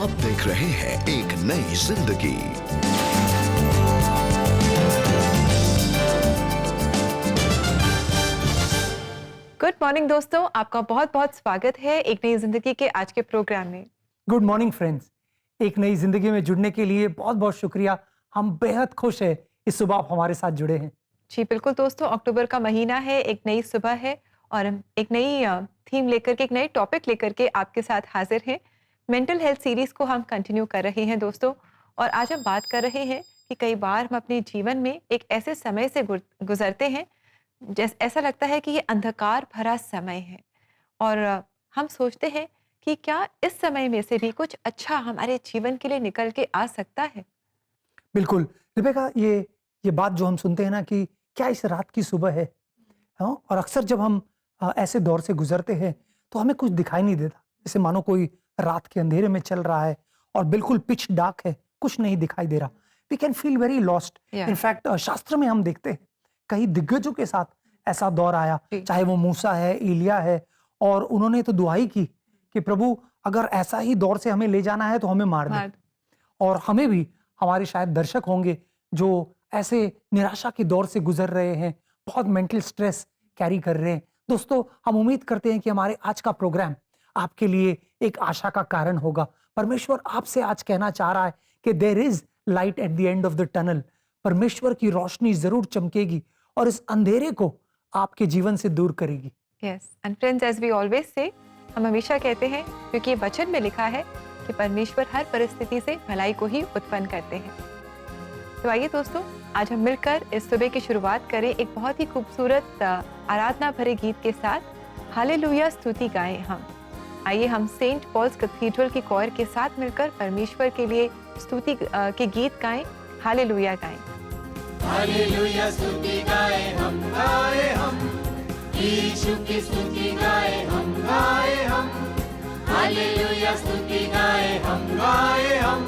आप देख रहे हैं एक नई जिंदगी। गुड मॉर्निंग दोस्तों, आपका बहुत बहुत स्वागत है एक नई जिंदगी के आज के प्रोग्राम में। गुड मॉर्निंग फ्रेंड्स, एक नई जिंदगी में जुड़ने के लिए बहुत बहुत शुक्रिया। हम बेहद खुश हैं इस सुबह आप हमारे साथ जुड़े हैं। जी बिल्कुल दोस्तों, अक्टूबर का महीना है, एक नई सुबह है और हम एक नई थीम लेकर के, एक नई टॉपिक लेकर के आपके साथ हाजिर हैं। मेंटल हेल्थ सीरीज को हम कंटिन्यू कर रहे हैं दोस्तों, और आज हम बात कर रहे हैं कि कई बार हम अपने जीवन में एक ऐसे समय से गुजरते हैं जैसे ऐसा लगता है कि ये अंधकार भरा समय है, और हम सोचते हैं कि क्या इस समय में से भी कुछ अच्छा हमारे जीवन के लिए निकल के आ सकता है। बिल्कुल रिबेका, ये बात जो हम सुनते हैं ना कि क्या इस रात की सुबह है, हाँ? और अक्सर जब हम ऐसे दौर से गुजरते हैं तो हमें कुछ दिखाई नहीं देता, जैसे मानो कोई रात के अंधेरे में चल रहा है और बिल्कुल पिच डार्क है, कुछ नहीं दिखाई दे रहा। We can feel very lost. In fact शास्त्र में हम देखते हैं कई दिग्गजों के साथ ऐसा दौर आया, चाहे वो मूसा है, एलिया है, और उन्होंने तो दुआई की कि प्रभु अगर ऐसा ही दौर से हमें ले जाना है तो हमें मार दे। और हमें भी, हमारे शायद दर्शक होंगे जो ऐसे निराशा के दौर से गुजर रहे हैं, बहुत मेंटल स्ट्रेस कैरी कर रहे हैं। दोस्तों, हम उम्मीद करते हैं कि हमारे आज का प्रोग्राम आपके लिए एक आशा का कारण होगा। परमेश्वर आपसे आज कहना चाह रहा है कि there is light at the end of the tunnel. परमेश्वर की रोशनी जरूर चमकेगी और इस अंधेरे को आपके जीवन से दूर करेगी। Yes, and friends, as we always say, हम हमेशा कहते हैं, क्योंकि ये वचन में लिखा है कि परमेश्वर हर परिस्थिति से भलाई को ही उत्पन्न करते हैं। तो आइए दोस्तों, आज हम मिलकर इस सुबह की शुरुआत करें एक बहुत ही खूबसूरत आराधना भरे गीत के साथ। हालेलुया स्तुति गाएं हम। आइए हम सेंट पॉल्स कैथेड्रल की कोयर के साथ मिलकर परमेश्वर के लिए स्तुति के गीत गाएं, हालेलुया गाएं। हालेलुया स्तुति गाएं हम, यीशु की स्तुति गाएं हम, हालेलुया स्तुति गाएं हम,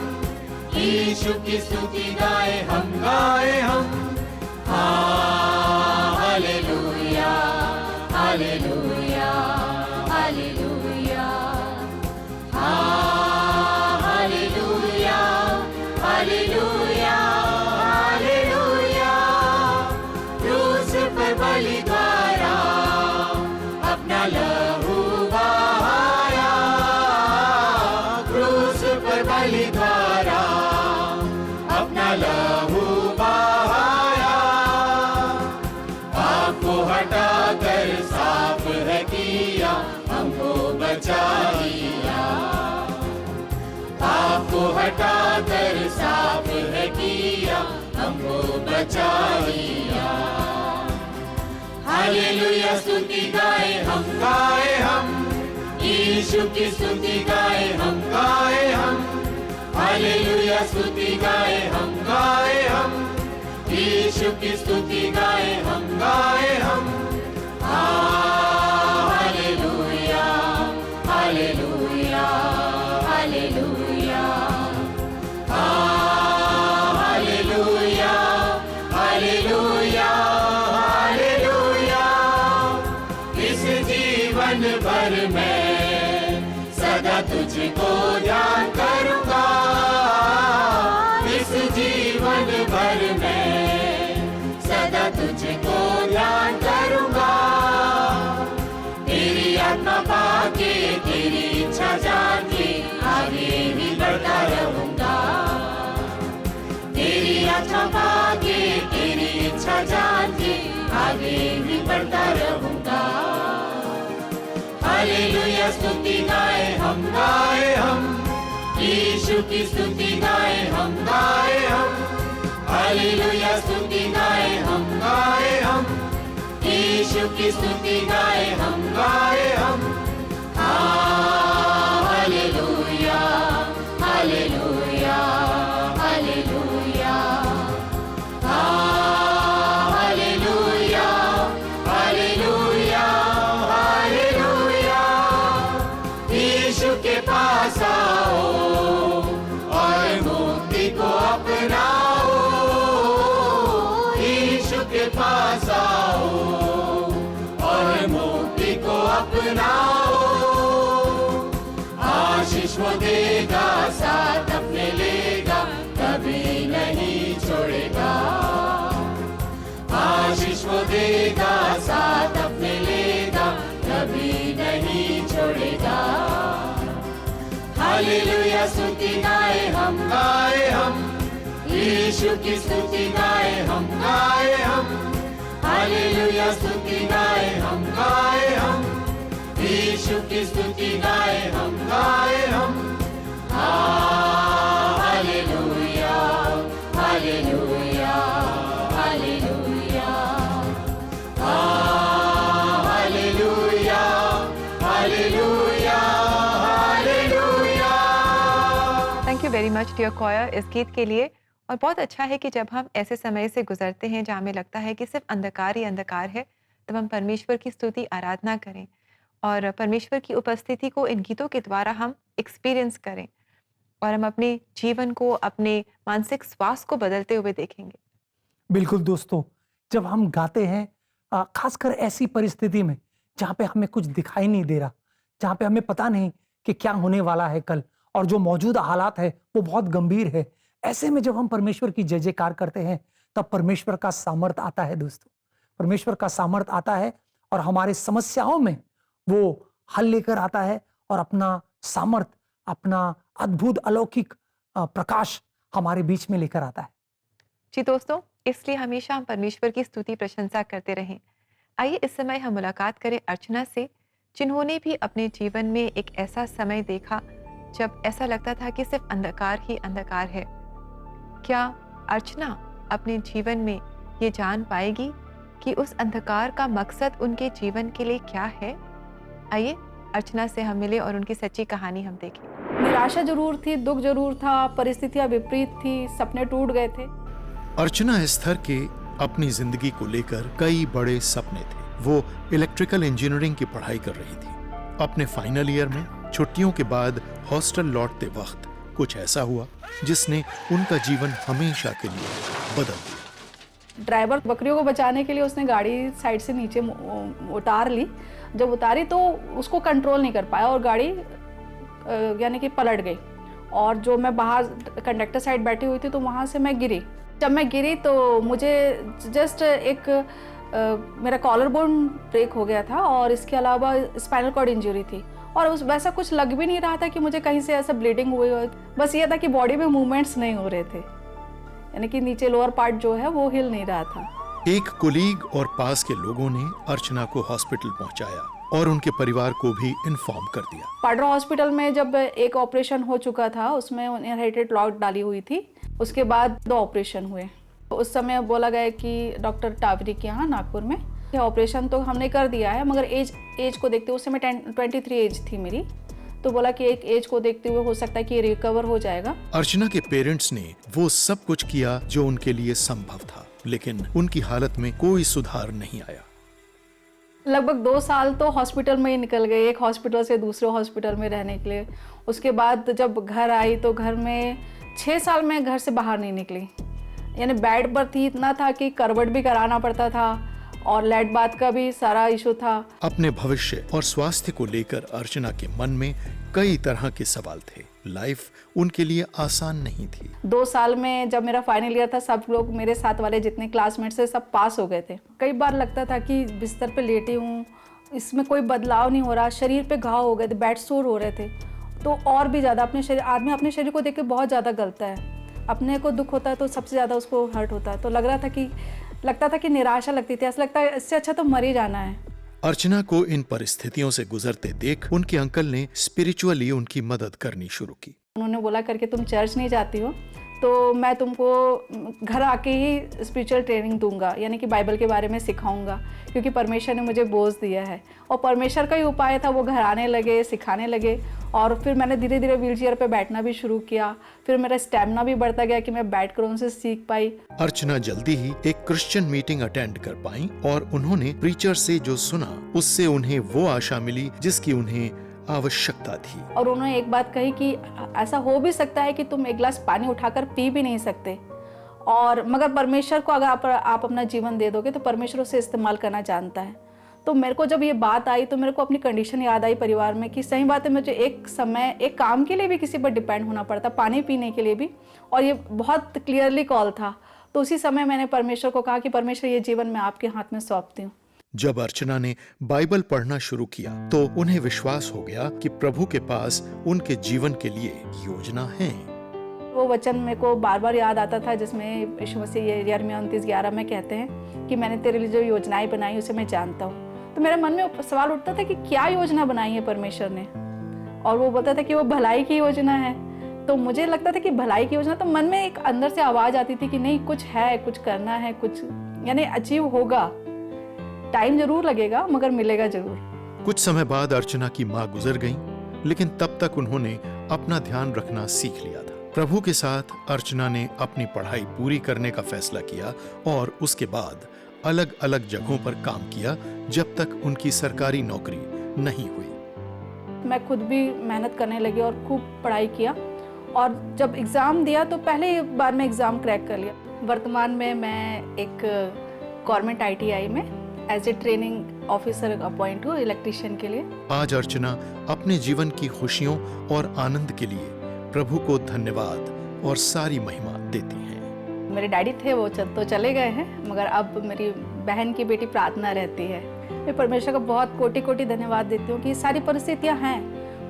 यीशु की स्तुति गाएं हम, hallelujah, hallelujah, hallelujah, hallelujah, hallelujah, hallelujah. क्रूस पर बलि द्वारा अपना लहू बहाया, क्रूस पर बलि द्वारा अपना लहू बहाया। पाप को हटा कर साफ है किया, हमको बचा लिया। पाप को हटा कर साफ है किया, हमको बचा लिया। हालेलुया स्तुति गाएं हम, यीशु की स्तुति गाएं हम, हालेलुया स्तुति गाएं हम, यीशु की स्तुति गाएं हम, hallelujah, hallelujah, hallelujah, hallelujah, hallelujah, hallelujah. इस जीवन भर में सदा तुझको ध्यान करूंगा, इस जीवन भर में सदा तुझको ध्यान करूंगा। तेरी आत्मा पाके, तेरी इच्छा जान के आगे भी बढ़ता रहूंगा। तेरी आत्मा पाके, तेरी इच्छा जान के आगे भी बढ़ता रहूंगा। हालेलुया स्तुति गाएं हम, यीशु की स्तुति गाएं हम, हालेलुया स्तुति गाएं हम, यीशु की स्तुति गाएं हम, hallelujah, hallelujah, hallelujah, hallelujah, hallelujah, hallelujah. यीशु के पास आओ और मुक्ति को अपनाओ, यीशु के पास आओ और मुक्ति को अपनाओ। हालेलुया स्तुति गाए हम यीशु की स्तुति गाए हम हालेलुया स्तुति गाए हम यीशु की स्तुति गाए हम hallelujah hallelujah hallelujah hallelujah hallelujah hallelujah. Thank you very much dear choir इस गीत के लिए। और बहुत अच्छा है कि जब हम ऐसे समय से गुजरते हैं जहाँ हमें लगता है कि सिर्फ अंधकार ही अंधकार है, तब हम परमेश्वर की स्तुति आराधना करें और परमेश्वर की उपस्थिति को इन गीतों के द्वारा हम एक्सपीरियंस करें और हम अपने जीवन को, अपने मानसिक स्वास्थ्य को बदलते हुए देखेंगे। बिल्कुल दोस्तों, जब हम गाते हैं खासकर ऐसी परिस्थिति में जहाँ पे हमें कुछ दिखाई नहीं दे रहा, जहाँ पे हमें पता नहीं कि क्या होने वाला है कल, और जो मौजूदा हालात है वो बहुत गंभीर है, ऐसे में जब हम परमेश्वर की जय जयकार करते हैं तब परमेश्वर का सामर्थ आता है दोस्तों। परमेश्वर का सामर्थ आता है और हमारे समस्याओं में वो हल लेकर आता है और अपना सामर्थ, अपना अद्भुत अलौकिक प्रकाश हमारे बीच में लेकर आता है। जी दोस्तों, इसलिए हमेशा हम परमेश्वर की स्तुति प्रशंसा करते रहें। आइए इस समय हम मुलाकात करें अर्चना से, जिन्होंने भी अपने जीवन में एक ऐसा समय देखा जब ऐसा लगता था कि सिर्फ अंधकार ही अंधकार है। क्या अर्चना अपने जीवन में ये जान पाएगी कि उस अंधकार का मकसद उनके जीवन के लिए क्या है? आइए अर्चना से हम मिले और उनकी सच्ची कहानी हम देखें। निराशा जरूर थी, दुख जरूर था, परिस्थितियां विपरीत थी, सपने टूट गए थे। अर्चना एस्थर के अपनी जिंदगी को लेकर कई बड़े सपने थे। वो इलेक्ट्रिकल इंजीनियरिंग की पढ़ाई कर रही थी। अपने फाइनल ईयर में छुट्टियों के बाद हॉस्टल लौटते वक्त कुछ ऐसा हुआ जिसने उनका जीवन हमेशा के लिए बदल दिया। ड्राइवर बकरियों को बचाने के लिए उसने गाड़ी साइड से नीचे उतार ली। जब उतारी तो उसको कंट्रोल नहीं कर पाया और गाड़ी यानी कि पलट गई। और जो मैं बाहर कंडक्टर साइड बैठी हुई थी तो वहाँ से मैं गिरी। जब मैं गिरी तो मुझे जस्ट एक मेरा कॉलर बोन ब्रेक हो गया था और इसके अलावा स्पाइनल कॉर्ड इंजरी थी और उस वैसा कुछ लग भी नहीं रहा था कि मुझे कहीं से ऐसा ब्लीडिंग हुई हो। बस ये था कि बॉडी में मूवमेंट्स नहीं हो रहे थे, यानी कि नीचे लोअर पार्ट जो है वो हिल नहीं रहा था। एक कोलीग और पास के लोगों ने अर्चना को हॉस्पिटल पहुंचाया और उनके परिवार को भी इन्फॉर्म कर दिया। पाडरा हॉस्पिटल में जब एक ऑपरेशन हो चुका था, उसमें इनहेरिटेड लॉक डाली हुई थी, उसके बाद 2 ऑपरेशन हुए। उस समय बोला गया कि डॉक्टर टावरी के यहाँ नागपुर में ऑपरेशन तो हमने कर दिया है, मगर एज को देखते हुए उस समय 23 एज थी मेरी, तो बोला कि एक एज को देखते हुए हो सकता है कि ये रिकवर हो जाएगा। अर्चना के पेरेंट्स ने वो सब कुछ किया जो उनके लिए संभव था, लेकिन उनकी हालत में कोई सुधार नहीं आया। लगभग 2 साल तो हॉस्पिटल में ही निकल गए, एक हॉस्पिटल से दूसरे हॉस्पिटल में रहने के लिए। उसके बाद जब घर आई तो घर में 6 साल में घर से बाहर नहीं निकली, यानी बेड पर थी, इतना था कि करवट भी कराना पड़ता था और लेट बात का भी सारा इशू था। अपने भविष्य और स्वास्थ्य को लेकर अर्चना के मन में कई तरह के सवाल थे। लाइफ उनके लिए आसान नहीं थी। 2 साल में जब मेरा फाइनल ईयर था, सब लोग मेरे साथ वाले जितने क्लासमेट्स थे सब पास हो गए थे। कई बार लगता था कि बिस्तर पे लेटी हूँ, इसमें कोई बदलाव नहीं हो रहा, शरीर पे घाव हो गए थे, बेड सोर हो रहे थे। तो और भी ज़्यादा आदमी अपने शरीर को देख के बहुत ज़्यादा गलता है। अपने को दुख होता है तो सबसे ज़्यादा उसको हर्ट होता है। तो लगता था कि निराशा लगती थी, ऐसा लगता है इससे अच्छा तो मर ही जाना है। अर्चना को इन परिस्थितियों से गुजरते देख उनके अंकल ने स्पिरिचुअली उनकी मदद करनी शुरू की। उन्होंने बोला करके तुम चर्च नहीं जाती हो तो मैं तुमको घर आके ही स्पिरिचुअल ट्रेनिंग दूंगा, यानी कि बाइबल के बारे में सिखाऊंगा, क्योंकि परमेश्वर ने मुझे बोझ दिया है। और परमेश्वर का ही उपाय था, वो घर आने लगे, सिखाने लगे। और फिर मैंने धीरे धीरे व्हीलचेयर पे बैठना भी शुरू किया। फिर मेरा स्टैमिना भी बढ़ता गया कि मैं बैठकर उनसे सीख पाई। अर्चना जल्दी ही एक क्रिश्चियन मीटिंग अटेंड कर पाई और उन्होंने प्रीचर से जो सुना उससे उन्हें वो आशा मिली जिसकी उन्हें आवश्यकता थी। और उन्होंने एक बात कही कि ऐसा हो भी सकता है कि तुम एक गिलास पानी उठाकर पी भी नहीं सकते, और मगर परमेश्वर को अगर आप अपना जीवन दे दोगे तो परमेश्वर उसे इस्तेमाल करना जानता है। तो मेरे को जब ये बात आई तो मेरे को अपनी कंडीशन याद आई परिवार में कि सही बात है, मुझे एक समय एक काम के लिए भी किसी पर डिपेंड होना पड़ता, पानी पीने के लिए भी, और ये बहुत क्लियरली कॉल था। तो उसी समय मैंने परमेश्वर को कहा कि परमेश्वर ये जीवन मैं आपके हाथ में सौंपती हूँ। जब अर्चना ने बाइबल पढ़ना शुरू किया तो उन्हें विश्वास हो गया कि प्रभु के पास उनके जीवन के लिए योजना है। वो वचन मेरे को बार बार याद आता था जिसमें यीशु मसीह यिर्मयाह 29:11 में कहते हैं कि मैंने तेरे लिए जो योजनाएं बनाई उसे मैं जानता हूँ। तो मेरे मन में सवाल उठता था कि क्या योजना बनाई है परमेश्वर ने, और वो बोलता था कि वो भलाई की योजना है। तो मुझे लगता था कि भलाई की योजना, तो मन में एक अंदर से आवाज़ आती थी कि नहीं, कुछ है, कुछ करना है, कुछ यानी अचीव होगा, टाइम जरूर लगेगा मगर मिलेगा जरूर। कुछ समय बाद अर्चना की माँ गुजर गईं, लेकिन तब तक उन्होंने अपना ध्यान रखना सीख लिया था। प्रभु के साथ अर्चना ने अपनी पढ़ाई पूरी करने का फैसला किया और उसके बाद अलग अलग जगहों पर काम किया जब तक उनकी सरकारी नौकरी नहीं हुई। मैं खुद भी मेहनत करने लगी और खूब पढ़ाई किया, और जब एग्ज़ाम दिया तो पहले बार में एग्ज़ाम क्रैक कर लिया। वर्तमान में मैं एक गवर्नमेंट ITI में as a training officer appoint हूँ इलेक्ट्रीशियन के लिए। आज अर्चना अपने जीवन की खुशियों और आनंद के लिए प्रभु को धन्यवाद और सारी महिमा देती हैं। मेरे डैडी थे, वो तो चले गए हैं, मगर अब मेरी बहन की बेटी प्रार्थना रहती है। मैं परमेश्वर का बहुत कोटि कोटि धन्यवाद देती हूँ कि सारी परिस्थितियाँ हैं,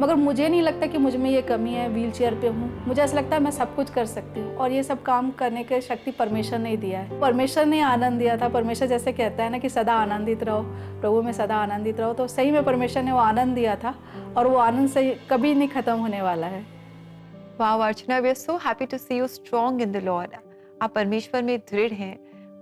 मगर मुझे नहीं लगता कि मुझ में ये कमी है, व्हील चेयर पे हूँ। मुझे ऐसा लगता है मैं सब कुछ कर सकती हूँ, और ये सब काम करने की शक्ति परमेश्वर ने दिया है। परमेश्वर ने आनंद दिया था। परमेश्वर जैसे कहता है ना कि सदा आनंदित रहो, प्रभु में सदा आनंदित रहो, तो सही में परमेश्वर ने वो आनंद दिया था, और वो आनंद से कभी नहीं खत्म होने वाला है। Wow Archana, we are so happy to see you strong in the Lord. आप परमेश्वर में दृढ़ हैं,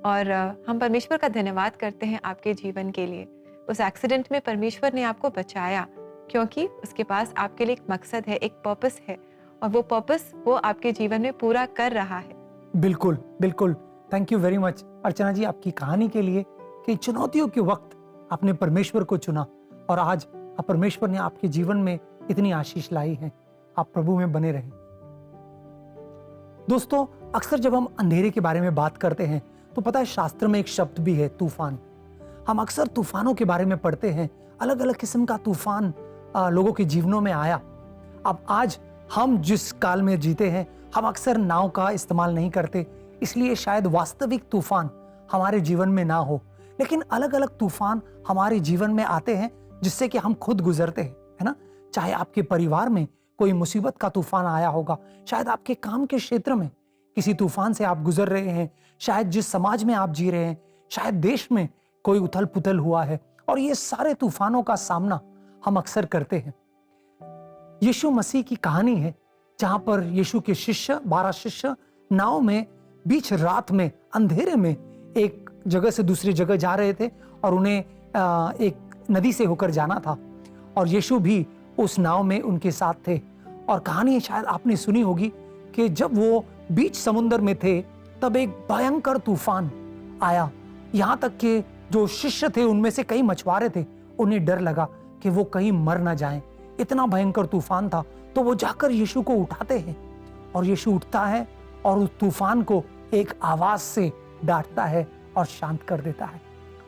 और हम परमेश्वर का धन्यवाद करते हैं आपके जीवन के लिए। उस एक्सीडेंट में परमेश्वर ने आपको बचाया, क्योंकि उसके पास आपके लिए एक मकसद है, एक पर्पस है, और वो पर्पस वो आपके जीवन में पूरा कर रहा है। बिल्कुल बिल्कुल, थैंक यू वेरी मच अर्चना जी आपकी कहानी के लिए कि चुनौतियों के वक्त आपने परमेश्वर को चुना, और आज परमेश्वर ने आपके जीवन में इतनी आशीष लाई है। आप प्रभु में बने रहें। दोस्तों, अक्सर जब हम अंधेरे के बारे में बात करते हैं तो पता है शास्त्र में एक शब्द भी है, तूफान। हम अक्सर तूफानों के बारे में पढ़ते हैं, अलग अलग किस्म का तूफान लोगों के जीवनों में आया। अब आज हम जिस काल में जीते हैं, हम अक्सर नाव का इस्तेमाल नहीं करते, इसलिए शायद वास्तविक तूफान हमारे जीवन में ना हो, लेकिन अलग अलग तूफान हमारे जीवन में आते हैं जिससे कि हम खुद गुजरते हैं, है ना। चाहे आपके परिवार में कोई मुसीबत का तूफान आया होगा, शायद आपके काम के क्षेत्र में किसी तूफान से आप गुजर रहे हैं, शायद जिस समाज में आप जी रहे हैं, शायद देश में कोई उथल पुथल हुआ है, और ये सारे तूफानों का सामना हम अक्सर करते हैं। यीशु मसीह की कहानी है जहां पर यीशु के शिष्य 12 शिष्य नाव में बीच रात में अंधेरे में एक जगह से दूसरी जगह जा रहे थे, और उन्हें एक नदी से होकर जाना था, और यीशु भी उस नाव में उनके साथ थे। और कहानी शायद आपने सुनी होगी कि जब वो बीच समुद्र में थे तब एक भयंकर तूफान आया, यहाँ तक कि जो शिष्य थे उनमें से कई मछुआरे थे, उन्हें डर लगा कि वो कहीं मर ना जाएं। इतना भयंकर तूफान था, तो वो जाकर यीशु को उठाते हैं, और यीशु उठता है और उस तूफान को एक आवाज से डांटता है और शांत कर देता है।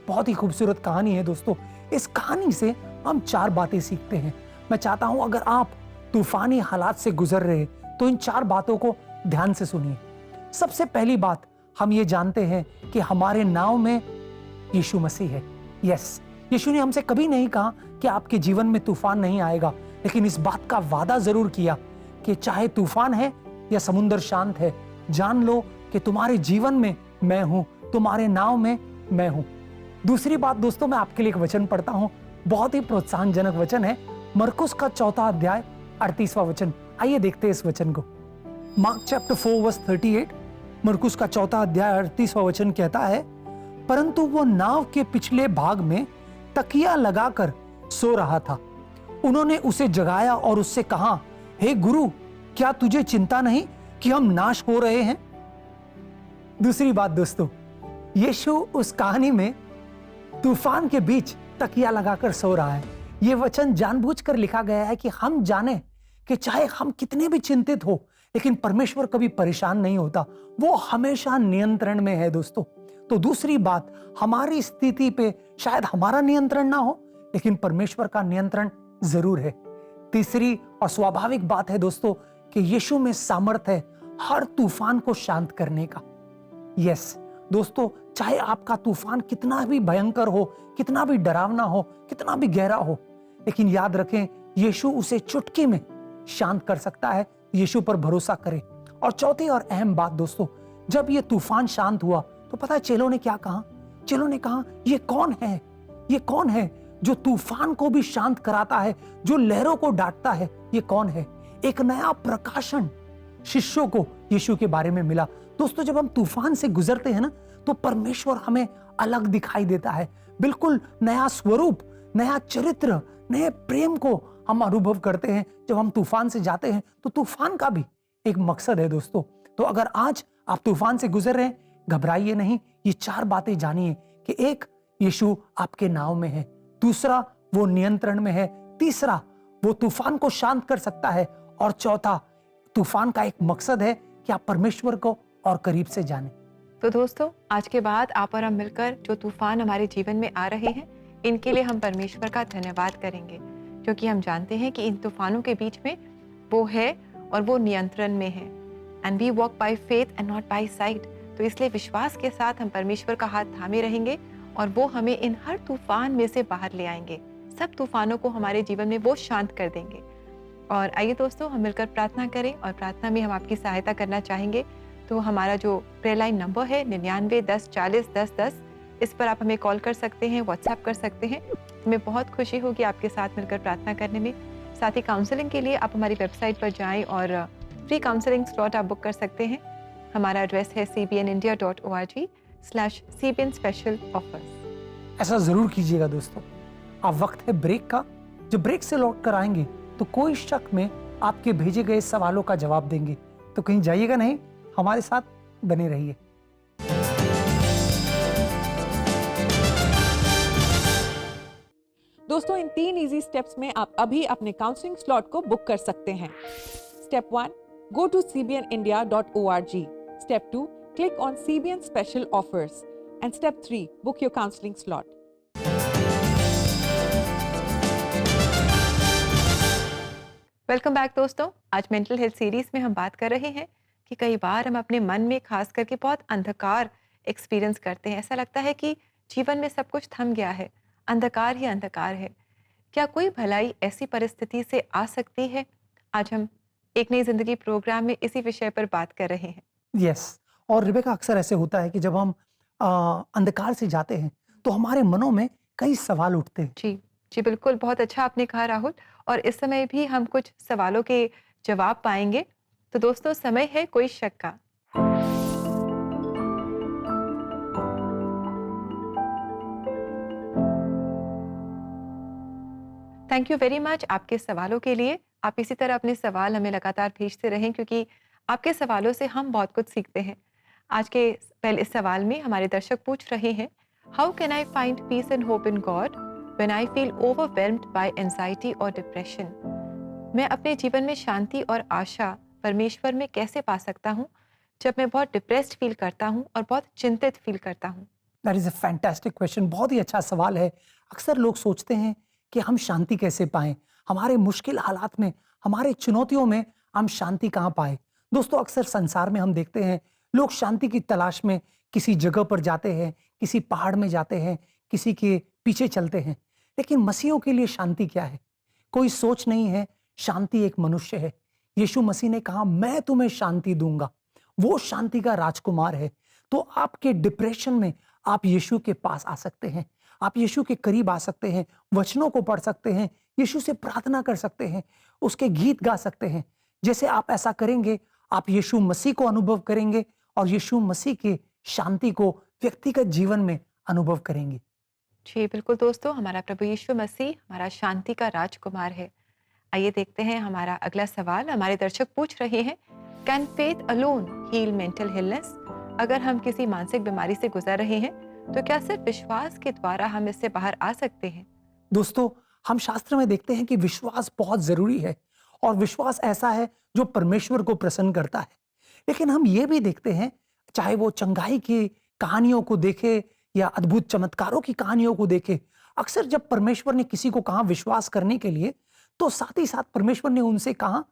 बहुत ही खूबसूरत कहानी है दोस्तों। इस कहानी से हम 4 बातें सीखते हैं। मैं चाहता हूं अगर आप तूफानी हालात से गुजर रहे तो इन 4 बातों को ध्यान से सुनिए। सबसे पहली बात, हम ये जानते हैं कि हमारे नाव में यीशु मसीह है। यस, यीशु ने हमसे कभी नहीं कहा कि आपके जीवन में तूफान नहीं आएगा, लेकिन इस बात का वादा जरूर किया कि चाहे तूफान है या समुद्र शांत है, जान लो कि तुम्हारे जीवन में मैं हूं, तुम्हारे नाव में मैं हूं। दूसरी बात दोस्तों, मैं आपके लिए एक वचन पढ़ता हूं, बहुत ही प्रोत्साहनजनक वचन है, मरकुस का 4 अध्याय 38वां वचन। आइए देखते हैं इस वचन को। मार्क चैप्टर 4 वर्स 38, मरकुस का 4 अध्याय 38वां वचन कहता है, परंतु वो नाव के पिछले भाग में तकिया लगाकर सो रहा था। उन्होंने उसे जगाया और उससे कहा, हे गुरु, क्या तुझे चिंता नहीं कि हम नाश हो रहे हैं? दूसरी बात दोस्तों, यीशु उस कहानी में तूफान के बीच तकिया लगाकर सो रहा है। यह वचन जानबूझकर लिखा गया है कि हम जाने कि चाहे हम कितने भी चिंतित हो, लेकिन परमेश्वर कभी परेशान नहीं होता, वो हमेशा नियंत्रण में है दोस्तों। तो दूसरी बात, हमारी स्थिति पे शायद हमारा नियंत्रण ना हो, लेकिन परमेश्वर का नियंत्रण जरूर है। तीसरी और स्वाभाविक बात है दोस्तों कि यीशु में सामर्थ है हर तूफान को शांत करने का। यस, दोस्तों, चाहे आपका तूफान कितना भी भयंकर हो, कितना भी डरावना हो, कितना भी गहरा हो, लेकिन याद रखें यीशु उसे चुटकी में शांत कर सकता है। यीशु पर भरोसा करें। और चौथी और अहम बात दोस्तों, जब ये तूफान शांत हुआ तो पता है चेलों ने क्या कहा? चेलों ने कहा, ये कौन है? ये कौन है जो तूफान को भी शांत कराता है, जो लहरों को डांटता है? ये कौन है? एक नया प्रकाशन शिष्यों को यीशु के बारे में मिला। दोस्तों, जब हम तूफान से गुजरते हैं ना, तो परमेश्वर हमें अलग दिखाई देता है। बिल्कुल नया स्वरूप, नया चरित्र, नए प्रेम को हम अनुभव करते हैं। जब हम तूफान से जाते हैं तो तूफान का भी एक मकसद है दोस्तों। तो अगर आज आप तूफान से गुजर रहे हैं, घबराइए नहीं। ये 4 बातें जानिए कि एक, यीशु आपके नाव में है। दूसरा, वो नियंत्रण में है। तीसरा, वो तूफान को शांत कर सकता है। और चौथा, तूफान का एक मकसद है कि आप परमेश्वर को और करीब से जानें। तो दोस्तों, आज के बाद आप और हम मिलकर जो तूफान हमारे जीवन में आ रहे हैं, इनके लिए हम परमेश्वर का धन्यवाद करेंगे, क्योंकि हम जानते हैं कि इन तूफानों के बीच में वो है और वो नियंत्रण में है। And we walk by faith and not by sight. तो इसलिए विश्वास के साथ हम परमेश्वर का हाथ थामे रहेंगे और वो हमें इन हर तूफान में से बाहर ले आएंगे। सब तूफानों को हमारे जीवन में वो शांत कर देंगे। और आइए दोस्तों, हम मिलकर प्रार्थना करें और प्रार्थना में हम आपकी सहायता करना चाहेंगे। तो हमारा जो प्रेयर लाइन नंबर है 99 10 40 10 10, इस पर आप हमें कॉल कर सकते हैं, व्हाट्सएप कर सकते हैं। हमें बहुत खुशी होगी आपके साथ मिलकर प्रार्थना करने में। साथ ही काउंसलिंग के लिए आप हमारी वेबसाइट पर जाएं और फ्री काउंसलिंग स्लॉट आप बुक कर सकते हैं। हमारा एड्रेस है cbnindia.org/cbn special offers। ऐसा जरूर कीजिएगा दोस्तों। अब वक्त है ब्रेक का। जब ब्रेक से लौट कर आएंगे तो कोई शक में आपके भेजे गए सवालों का जवाब देंगे। तो कहीं जाइएगा नहीं, हमारे साथ बने रहिए। दोस्तों, इन 3 इजी स्टेप्स में आप अभी अपने काउंसलिंग स्लॉट को बुक कर सकते हैं। Step 1, go to cbnindia.org। Step 2, click on CBN special offers. And step 3, book your counselling slot. Welcome back दोस्तों। आज मेंटल हेल्थ सीरीज में हम बात कर रहे हैं कि कई बार हम अपने मन में खास करके बहुत अंधकार एक्सपीरियंस करते हैं। ऐसा लगता है कि जीवन में सब कुछ थम गया है, अंधकार ही अंधकार है। क्या कोई भलाई ऐसी परिस्थिति से आ सकती है? आज हम एक नई जिंदगी प्रोग्राम में इसी विषय पर बात कर रहे हैं। यस, और रिबेका, अक्सर ऐसे होता है कि जब हम अंधकार से जाते हैं तो हमारे मनों में कई सवाल उठते हैं। जी जी, बिल्कुल, बहुत अच्छा आपने कहा राहुल। और इस समय भी हम कुछ सवालों के जवाब पाएंगे। तो दोस्तों, समय है कोई शक का। थैंक यू वेरी मच आपके सवालों के लिए। आप इसी तरह अपने सवाल हमें लगातार भेजते रहें, क्योंकि आपके सवालों से हम बहुत कुछ सीखते हैं। आज के पहले सवाल में हमारे दर्शक पूछ रहे हैं, how can I find peace and hope in God when I feel overwhelmed bye anxiety और डिप्रेशन? मैं अपने जीवन में शांति और आशा परमेश्वर में कैसे पा सकता हूँ जब मैं बहुत डिप्रेस्ड फील करता हूँ और बहुत चिंतित फील करता हूँ? That is a fantastic question. बहुत ही अच्छा सवाल है। अक्सर लोग सोचते हैं कि हम शांति कैसे पाएं, हमारे मुश्किल हालात में, हमारे चुनौतियों में हम शांति कहाँ पाए। दोस्तों, अक्सर संसार में हम देखते हैं लोग शांति की तलाश में किसी जगह पर जाते हैं, किसी पहाड़ में जाते हैं, किसी के पीछे चलते हैं। लेकिन मसीहों के लिए शांति क्या है? कोई सोच नहीं है। शांति एक मनुष्य है। यीशु मसीह ने कहा, मैं तुम्हें शांति दूंगा। वो शांति का राजकुमार है। तो आपके डिप्रेशन में आप यीशु के पास आ सकते हैं, आप यीशु के करीब आ सकते हैं, वचनों को पढ़ सकते हैं, यीशु से प्रार्थना कर सकते हैं, उसके गीत गा सकते हैं। जैसे आप ऐसा करेंगे, आप यीशु मसीह को अनुभव करेंगे और यीशु मसीह के शांति को व्यक्तिगत जीवन में अनुभव करेंगे। जी बिल्कुल दोस्तों, हमारा प्रभु यीशु मसीह हमारा शांति का राजकुमार है। आइए देखते हैं हमारा अगला सवाल। हमारे दर्शक पूछ रहे हैं, can faith alone heal mental illness? अगर हम किसी मानसिक बीमारी से गुजर रहे हैं तो क्या सिर्फ विश्वास के द्वारा हम इससे बाहर आ सकते हैं? दोस्तों, हम शास्त्र में देखते हैं कि विश्वास बहुत जरूरी है और विश्वास ऐसा है जो परमेश्वर को प्रसन्न करता है। लेकिन हम ये भी देखते हैं, चाहे वो चंगाई की कहानियों को देखे या अद्भुत चमत्कारों की कहानियों को देखे, अक्सर जब परमेश्वर ने किसी को कहा विश्वास करने के लिए, तो साथ ही साथ परमेश्वर ने उनसे कहा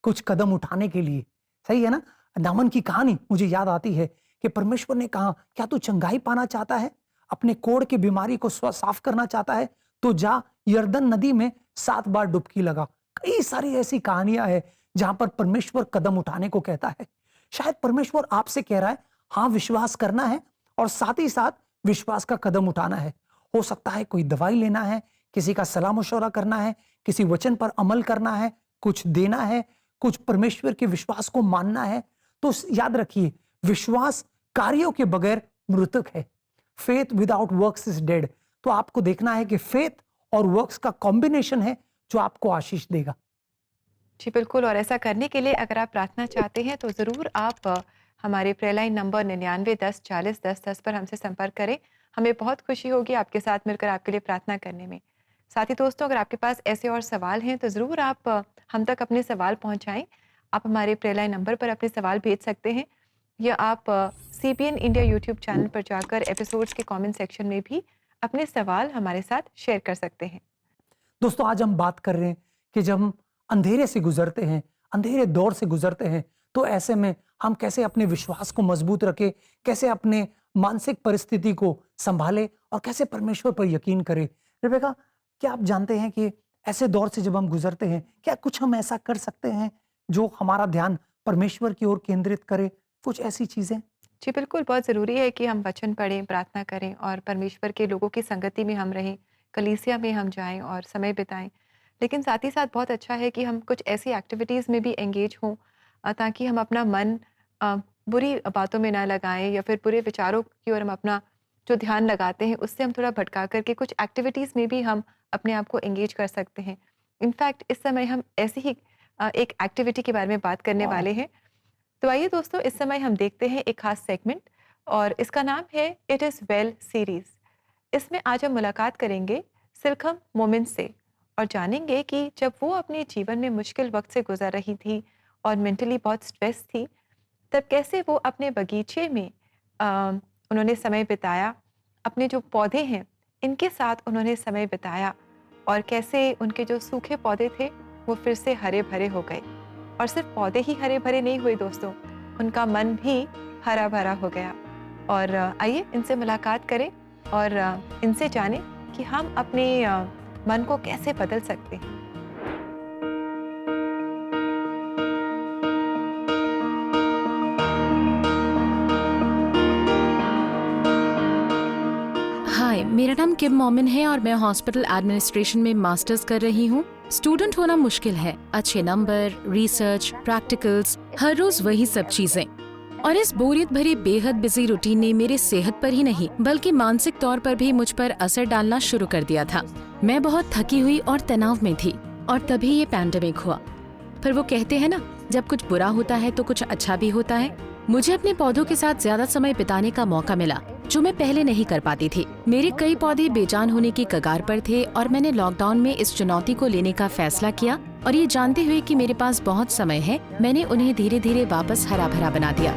कुछ कदम उठाने के लिए। सही है ना? नामन की कहानी मुझे याद आती है कि परमेश्वर ने कहा, क्या तू चंगाई पाना चाहता है, अपने कोढ़ की बीमारी को साफ करना चाहता है, तो जा यरदन नदी में 7 बार डुबकी लगा। कई सारी ऐसी कहानियां हैं जहां पर परमेश्वर कदम उठाने को कहता है। शायद परमेश्वर आपसे कह रहा है, हाँ विश्वास करना है और साथ ही साथ विश्वास का कदम उठाना है। हो सकता है कोई दवाई लेना है, किसी का सलाह मशवरा करना है, किसी वचन पर अमल करना है, कुछ देना है, कुछ परमेश्वर के विश्वास को मानना है। तो याद रखिए, विश्वास कार्यों के बगैर मृतक है। Faith without works is dead. तो आपको देखना है कि फेथ और वर्क्स का कॉम्बिनेशन है जो आपको आशीष देगा। जी बिल्कुल, और ऐसा करने के लिए अगर आप प्रार्थना चाहते हैं तो ज़रूर आप हमारे प्रेयर लाइन नंबर 99 10 40 10 10 पर हमसे संपर्क करें। हमें बहुत खुशी होगी आपके साथ मिलकर आपके लिए प्रार्थना करने में। साथ ही दोस्तों, अगर आपके पास ऐसे और सवाल हैं तो ज़रूर आप हम तक अपने सवाल पहुंचाएं। आप हमारे प्रेयर लाइन नंबर पर अपने सवाल भेज सकते हैं, या आप CBN इंडिया यूट्यूब चैनल पर जाकर एपिसोड्स के कमेंट सेक्शन में भी अपने सवाल हमारे साथ शेयर कर सकते हैं। दोस्तों, आज हम बात कर रहे हैं कि जब हम अंधेरे से गुजरते हैं, अंधेरे दौर से गुजरते हैं, तो ऐसे में हम कैसे अपने विश्वास को मजबूत रखें, कैसे अपने मानसिक परिस्थिति को संभालें और कैसे परमेश्वर पर यकीन करें। रेबेका, क्या आप जानते हैं कि ऐसे दौर से जब हम गुजरते हैं, क्या कुछ हम ऐसा कर सकते हैं जो हमारा ध्यान परमेश्वर की ओर केंद्रित करे? कुछ ऐसी चीजें? जी बिल्कुल, बहुत ज़रूरी है कि हम वचन पढ़ें, प्रार्थना करें और परमेश्वर के लोगों की संगति में हम रहें, कलीसिया में हम जाएं और समय बिताएं। लेकिन साथ ही साथ बहुत अच्छा है कि हम कुछ ऐसी एक्टिविटीज़ में भी एंगेज हों, ताकि हम अपना मन बुरी बातों में ना लगाएं, या फिर बुरे विचारों की ओर हम अपना जो ध्यान लगाते हैं उससे हम थोड़ा भटका करके कुछ एक्टिविटीज़ में भी हम अपने आप को एंगेज कर सकते हैं। इनफैक्ट इस समय हम ऐसी ही एक एक्टिविटी के बारे में बात करने वाले हैं। तो आइए दोस्तों, इस समय हम देखते हैं एक खास सेगमेंट, और इसका नाम है इट इज़ वेल सीरीज़। इसमें आज हम मुलाकात करेंगे सिल्कम मोमेंट से और जानेंगे कि जब वो अपने जीवन में मुश्किल वक्त से गुजर रही थी और मेंटली बहुत स्ट्रेस थी, तब कैसे वो अपने बगीचे में उन्होंने समय बिताया, अपने जो पौधे हैं इनके साथ उन्होंने समय बिताया, और कैसे उनके जो सूखे पौधे थे वो फिर से हरे भरे हो गए। और सिर्फ पौधे ही हरे भरे नहीं हुए दोस्तों, उनका मन भी हरा भरा हो गया। और आइए इनसे मुलाकात करें और इनसे जानें कि हम अपने मन को कैसे बदल सकते हैं। हाय, मेरा नाम किम मोमिन है और मैं हॉस्पिटल एडमिनिस्ट्रेशन में मास्टर्स कर रही हूँ। स्टूडेंट होना मुश्किल है, अच्छे नंबर, रिसर्च, प्रैक्टिकल्स, हर रोज वही सब चीजें। और इस बोरियत भरी बेहद बिजी रूटीन ने मेरे सेहत पर ही नहीं बल्कि मानसिक तौर पर भी मुझ पर असर डालना शुरू कर दिया था। मैं बहुत थकी हुई और तनाव में थी, और तभी ये पैंडेमिक हुआ। पर वो कहते हैं ना, जब कुछ बुरा होता है तो कुछ अच्छा भी होता है। मुझे अपने पौधों के साथ ज्यादा समय बिताने का मौका मिला, जो मैं पहले नहीं कर पाती थी। मेरे कई पौधे बेजान होने की कगार पर थे और मैंने लॉकडाउन में इस चुनौती को लेने का फैसला किया, और ये जानते हुए कि मेरे पास बहुत समय है, मैंने उन्हें धीरे धीरे वापस हरा भरा बना दिया।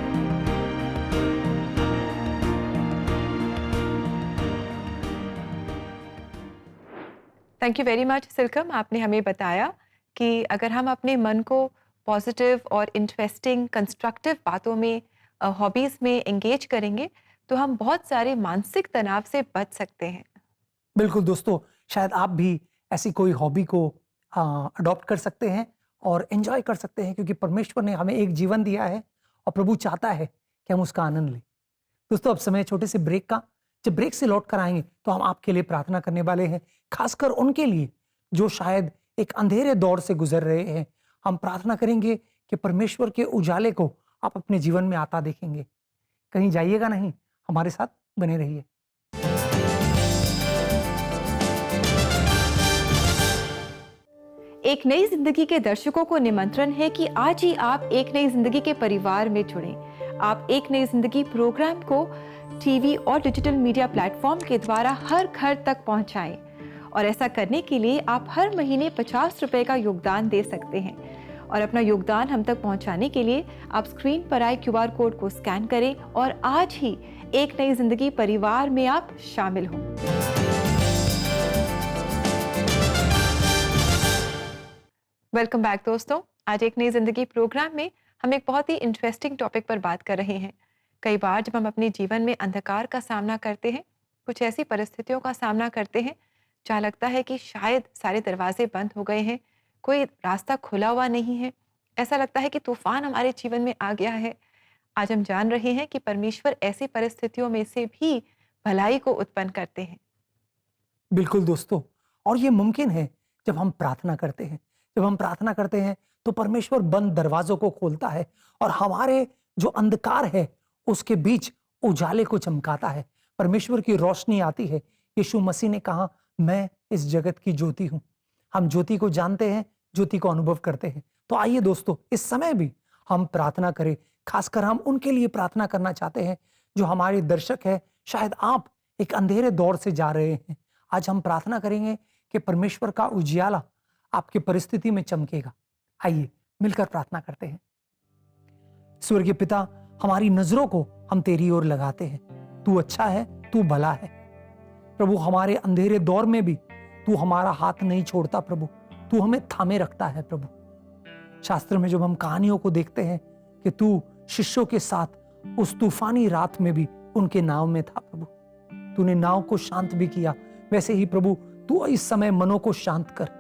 थैंक यू वेरी मच सिल्कम, आपने हमें बताया कि अगर हम अपने मन को पॉजिटिव और इंटरेस्टिंग कंस्ट्रक्टिव बातों में, हॉबीज़ में एंगेज करेंगे तो हम बहुत सारे मानसिक तनाव से बच सकते हैं। बिल्कुल दोस्तों, शायद आप भी ऐसी कोई हॉबी को अडॉप्ट कर सकते हैं और एंजॉय कर सकते हैं, क्योंकि परमेश्वर ने हमें एक जीवन दिया है और प्रभु चाहता है कि हम उसका आनंद लें। दोस्तों, अब समय छोटे से ब्रेक का। जब ब्रेक से लौट कर आएंगे तो हम आपके लिए प्रार्थना करने वाले हैं, खासकर उनके लिए जो शायद एक अंधेरे दौर से गुजर रहे हैं। हम प्रार्थना करेंगे कि परमेश्वर के उजाले को आप अपने जीवन में आता देखेंगे। कहीं जाइएगा नहीं, हमारे साथ बने रहिए। एक नई जिंदगी के दर्शकों को निमंत्रण है कि आज ही आप एक नई जिंदगी के परिवार में जुड़ें। आप एक नई जिंदगी प्रोग्राम को टीवी और डिजिटल मीडिया प्लेटफॉर्म के द्वारा हर घर तक पहुंचाएं, और ऐसा करने के लिए आप हर महीने 50 रुपए का योगदान दे सकते हैं। और अपना योगदान हम तक पहुंचाने के लिए आप स्क्रीन पर आए QR कोड को स्कैन करें और आज ही एक नई जिंदगी परिवार में आप शामिल हों। वेलकम बैक दोस्तों। आज एक नई जिंदगी प्रोग्राम में हम एक बहुत ही इंटरेस्टिंग टॉपिक पर बात कर रहे हैं। कई बार जब हम अपने जीवन में अंधकार का सामना करते हैं, कुछ ऐसी परिस्थितियों का सामना करते हैं जहाँ लगता है कि शायद सारे दरवाजे बंद हो गए हैं, कोई रास्ता खुला हुआ नहीं है, ऐसा लगता है कि तूफान हमारे जीवन में आ गया है। आज हम जान रहे हैं कि परमेश्वर ऐसी परिस्थितियों में से भी भलाई को उत्पन्न करते हैं। बिल्कुल दोस्तों, और ये मुमकिन है जब हम प्रार्थना करते हैं। जब हम प्रार्थना करते हैं तो परमेश्वर बंद दरवाजों को खोलता है और हमारे जो अंधकार है उसके बीच उजाले को चमकाता है। परमेश्वर की रोशनी आती है। यीशु मसीह ने कहा, मैं इस जगत की ज्योति हूं। हम ज्योति को जानते हैं, ज्योति को अनुभव करते हैं। तो आइए दोस्तों, इस समय भी हम प्रार्थना करें। खासकर हम उनके लिए प्रार्थना करना चाहते हैं जो हमारे दर्शक हैं। शायद आप एक अंधेरे दौर से जा रहे हैं। आज हम प्रार्थना करेंगे कि परमेश्वर का उजियाला आपकी परिस्थिति में चमकेगा। आइए मिलकर प्रार्थना करते हैं। स्वर्गीय पिता, हमारी नजरों को हम तेरी ओर लगाते हैं। तू अच्छा है, तू भला है प्रभु। हमारे अंधेरे दौर में भी तू हमारा हाथ नहीं छोड़ता प्रभु, तू हमें थामे रखता है प्रभु। शास्त्र में जब हम कहानियों को देखते हैं कि तू शिष्यों के साथ उस तूफानी रात में भी उनके नाव में था प्रभु, तूने नाव को शांत भी किया। वैसे ही प्रभु तू इस समय मनों को शांत कर।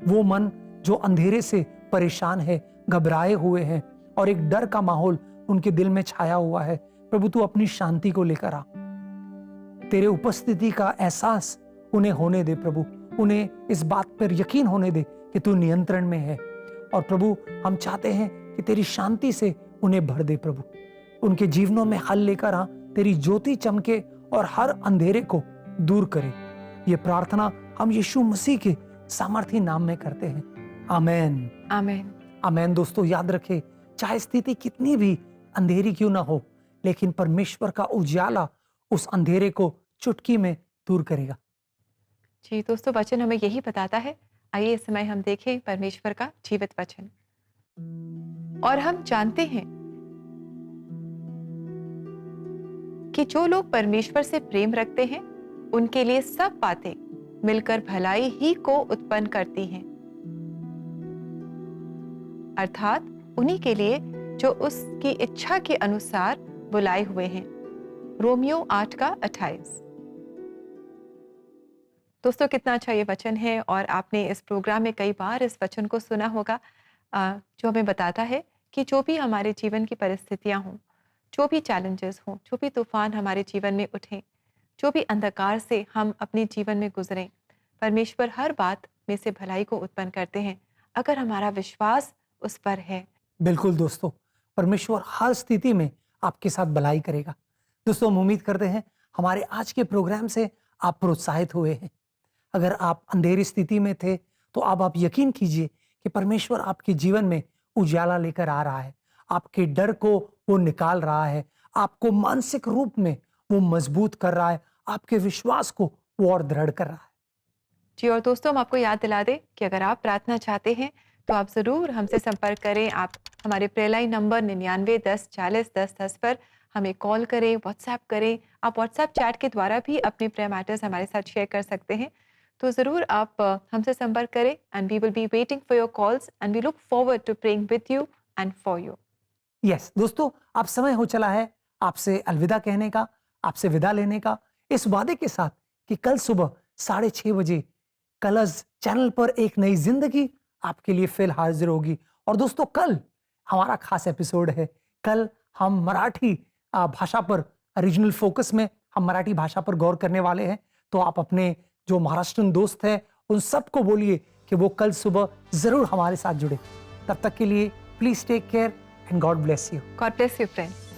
वो मन जो अंधेरे से परेशान है, घबराए हुए हैं और एक डर का माहौल उनके दिल में छाया हुआ है, प्रभु तू अपनी शांति को लेकर आ। तेरे उपस्थिति का एहसास उन्हें होने दे प्रभु। उन्हें इस बात पर यकीन होने दे कि तू नियंत्रण में है। और प्रभु हम चाहते हैं कि तेरी शांति से उन्हें भर दे प्रभु। उनके जीवनों में हल लेकर आ, तेरी ज्योति चमके और हर अंधेरे को दूर करे। ये प्रार्थना हम यीशु मसीह के सामर्थी नाम में करते हैं। आमेन आमेन। आमेन। दोस्तों याद रखें, चाहे स्थिति कितनी भी अंधेरी क्यों ना हो, लेकिन परमेश्वर का उजाला उस अंधेरे को चुटकी में दूर करेगा। जी दोस्तों, वचन हमें यही बताता है। आइए इस समय हम देखें परमेश्वर का जीवित वचन। और हम जानते हैं कि जो लोग परमेश्वर से प्रेम रखते हैं उनके लिए सब बातें मिलकर भलाई ही को उत्पन्न करती हैं, अर्थात उन्हीं के लिए जो उसकी इच्छा के अनुसार बुलाए हुए हैं। रोमियो 8:28। दोस्तों कितना अच्छा ये वचन है और आपने इस प्रोग्राम में कई बार इस वचन को सुना होगा, जो हमें बताता है कि जो भी हमारे जीवन की परिस्थितियां हों, जो भी चैलेंजेस हों, जो भी तूफान हमारे जीवन में उठें, जो भी अंधकार से हम अपने जीवन में गुजरें, परमेश्वर हर बात में से भलाई को उत्पन्न करते हैं अगर हमारा विश्वास उस पर है। बिल्कुल दोस्तों, परमेश्वर हर स्थिति में आपके साथ भलाई करेगा। दोस्तों हम उम्मीद करते हैं हमारे आज के प्रोग्राम से आप प्रोत्साहित हुए हैं। अगर आप अंधेरी स्थिति में थे तो अब आप यकीन कीजिए कि परमेश्वर आपके जीवन में उजाला लेकर आ रहा है। आपके डर को वो निकाल रहा है, आपको मानसिक रूप में वो मजबूत कर रहा है, आपके विश्वास को वो और दृढ़ कर रहा है। जी और दोस्तों हम आपको याद दिला दें कि अगर आप प्रार्थना चाहते हैं तो आप ज़रूर हमसे संपर्क करें। आप हमारे प्रेलाइन नंबर 99 10 40 10 10 पर हमें कॉल करें, व्हाट्सएप करें। आप व्हाट्सएप चैट के द्वारा भी अपने प्रेयर मैटर्स हमारे साथ शेयर कर सकते हैं। तो ज़रूर आप हमसे संपर्क करें and we will be waiting for your calls and we look forward to praying with you and for you. Yes दोस्तों, अब समय हो चला है आपसे अलविदा कहने का, आपसे विदा लेने का, इस वादे के साथ कि कल सुबह 6:30 बजे कलर्स चैनल पर एक नई जिंदगी आपके लिए फिर हाजिर होगी। और दोस्तों कल हमारा खास एपिसोड है। कल हम मराठी भाषा पर, रीजनल फोकस में हम मराठी भाषा पर गौर करने वाले हैं। तो आप अपने जो महाराष्ट्रन दोस्त हैं उन सबको बोलिए कि वो कल सुबह जरूर हमारे साथ जुड़े। तब तक के लिए please take care and God bless you. God bless you friends.